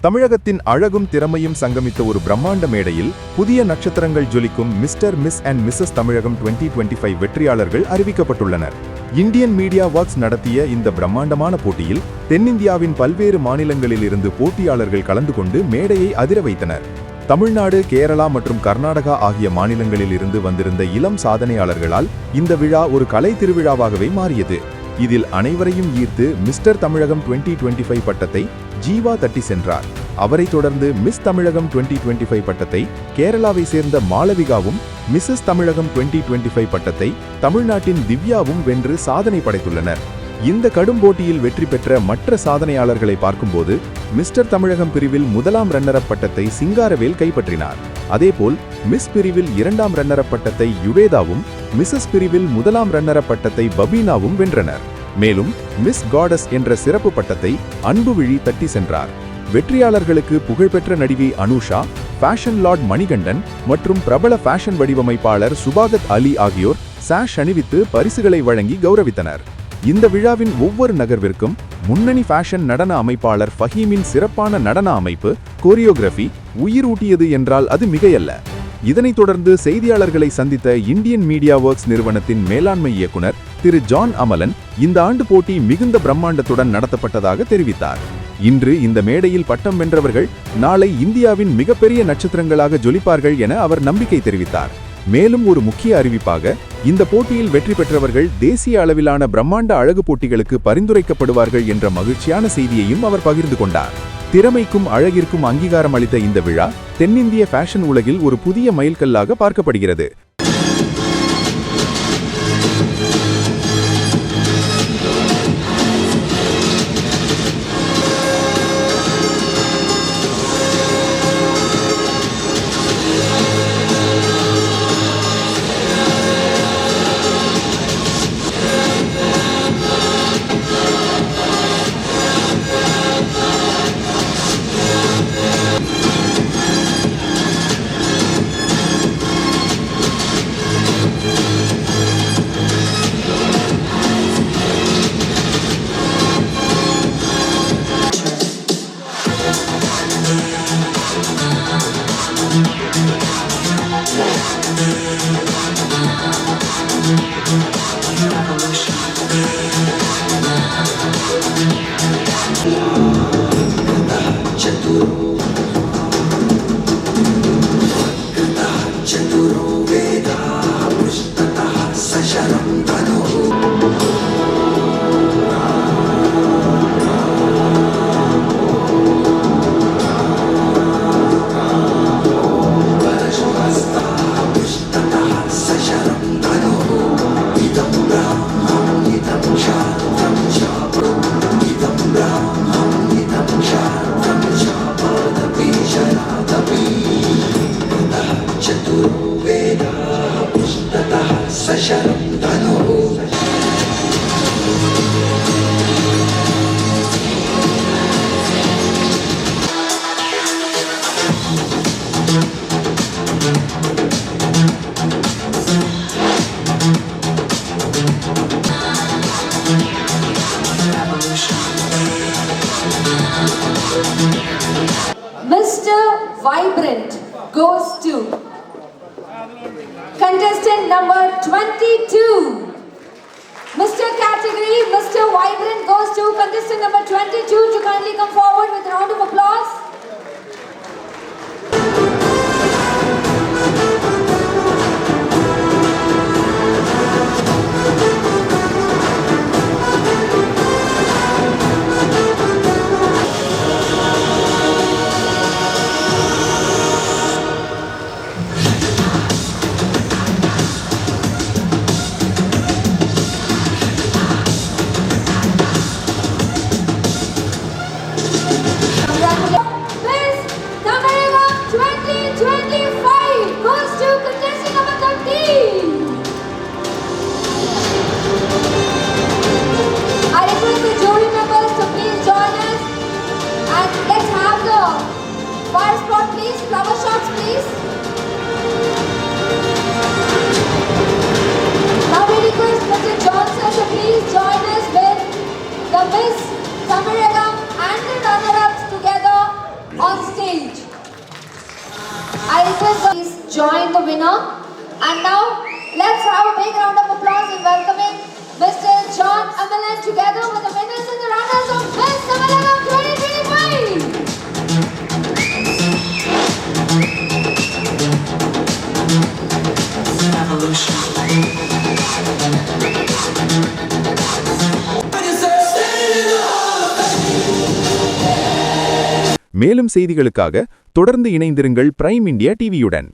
தமிழகத்தின் அழகும் திறமையும் சங்கமித்த ஒரு பிரம்மாண்ட மேடையில் புதிய நட்சத்திரங்கள் ஜொலிக்கும் மிஸ்டர் மிஸ் அண்ட் மிஸ்ஸஸ் தமிழகம் 2025 வெற்றியாளர்கள் அறிவிக்கப்பட்டுள்ளனர். இந்தியன் மீடியா ஒர்க்ஸ் நடத்திய இந்த பிரம்மாண்டமான போட்டியில் தென்னிந்தியாவின் பல்வேறு மாநிலங்களில் இருந்து போட்டியாளர்கள் கலந்து கொண்டு மேடையை அதிர வைத்தனர். தமிழ்நாடு, கேரளா மற்றும் கர்நாடகா ஆகிய மாநிலங்களில் இருந்து வந்திருந்த இளம் சாதனையாளர்களால் இந்த விழா ஒரு கலை திருவிழாவாகவே மாறியது. இதில் அனைவரையும் ஈர்த்து மிஸ்டர் தமிழகம் 2025 பட்டத்தை ஜீவா தட்டி சென்றார். அவரை தொடர்ந்து மிஸ் தமிழகம் 2025 பட்டத்தை கேரளாவை சேர்ந்த மாளவிகாவும், மிஸ்ஸஸ் தமிழகம் 2025 பட்டத்தை தமிழ்நாட்டின் திவ்யாவும் வென்று சாதனை படைத்துள்ளனர். இந்த கடும் போட்டியில் வெற்றி பெற்ற மற்ற சாதனையாளர்களை பார்க்கும்போது மிஸ்டர் தமிழகம் பிரிவில் முதலாம் ரன்னரப் பட்டத்தை சிங்காரவேல் கைப்பற்றினார். அதேபோல் மிஸ் பிரிவில் இரண்டாம் ரன்னரப் பட்டத்தை யுவேதாவும், மிஸ்ஸஸ் பிரிவில் முதலாம் ரன்னரப் பட்டத்தை பபீனாவும் வென்றனர். மேலும் மிஸ் காடஸ் என்ற சிறப்பு பட்டத்தை அன்புவிழி தட்டி சென்றார். வெற்றியாளர்களுக்கு புகழ்பெற்ற நடிகை அனுஷா, ஃபேஷன் லார்ட் மணிகண்டன் மற்றும் பிரபல ஃபேஷன் வடிவமைப்பாளர் சுபாகத் அலி ஆகியோர் சாஷ் அணிவித்து பரிசுகளை வழங்கி கௌரவித்தனர். இந்த விழாவின் ஒவ்வொரு நகர்விற்கும் முன்னணி ஃபேஷன் நடன அமைப்பாளர் ஃபஹீமின் சிறப்பான நடன அமைப்பு, கோரியோகிராஃபி உயிரூட்டியது என்றால் அது மிகையல்ல. இதனைத் தொடர்ந்து செய்தியாளர்களை சந்தித்த இந்தியன் மீடியா ஒர்க்ஸ் நிறுவனத்தின் மேலாண்மை இயக்குனர் திரு ஜான் அமலன் இந்த ஆண்டு போட்டி மிகுந்த பிரம்மாண்டத்துடன் நடத்தப்பட்டதாக தெரிவித்தார். இன்று இந்த மேடையில் பட்டம் வென்றவர்கள் நாளை இந்தியாவின் மிகப்பெரிய நட்சத்திரங்களாக ஜொலிப்பார்கள் என அவர் நம்பிக்கை தெரிவித்தார். மேலும் ஒரு முக்கிய அறிவிப்பாக, இந்த போட்டியில் வெற்றி பெற்றவர்கள் தேசிய அளவிலான பிரம்மாண்ட அழகு போட்டிகளுக்கு பரிந்துரைக்கப்படுவார்கள் என்ற மகிழ்ச்சியான செய்தியையும் அவர் பகிர்ந்து கொண்டார். திறமைக்கும் அழகிற்கும் அங்கீகாரம் அளித்த இந்த விழா தென்னிந்திய ஃபேஷன் உலகில் ஒரு புதிய மைல்கல்லாக பார்க்கப்படுகிறது. Mr. Vibrant goes to contestant number 22. Mr. Category, Mr. Vibrant goes to contestant number 22 to kindly come forward with a round of applause. join the winner. And now, let's have a big round of applause in welcoming Mr. John Amalan together with the winners and the runners of Miss Tamilagam 2025. மேலும் செய்திகளுக்காக தொடர்ந்து இணைந்திருங்கள் prime India டிவியுடன்.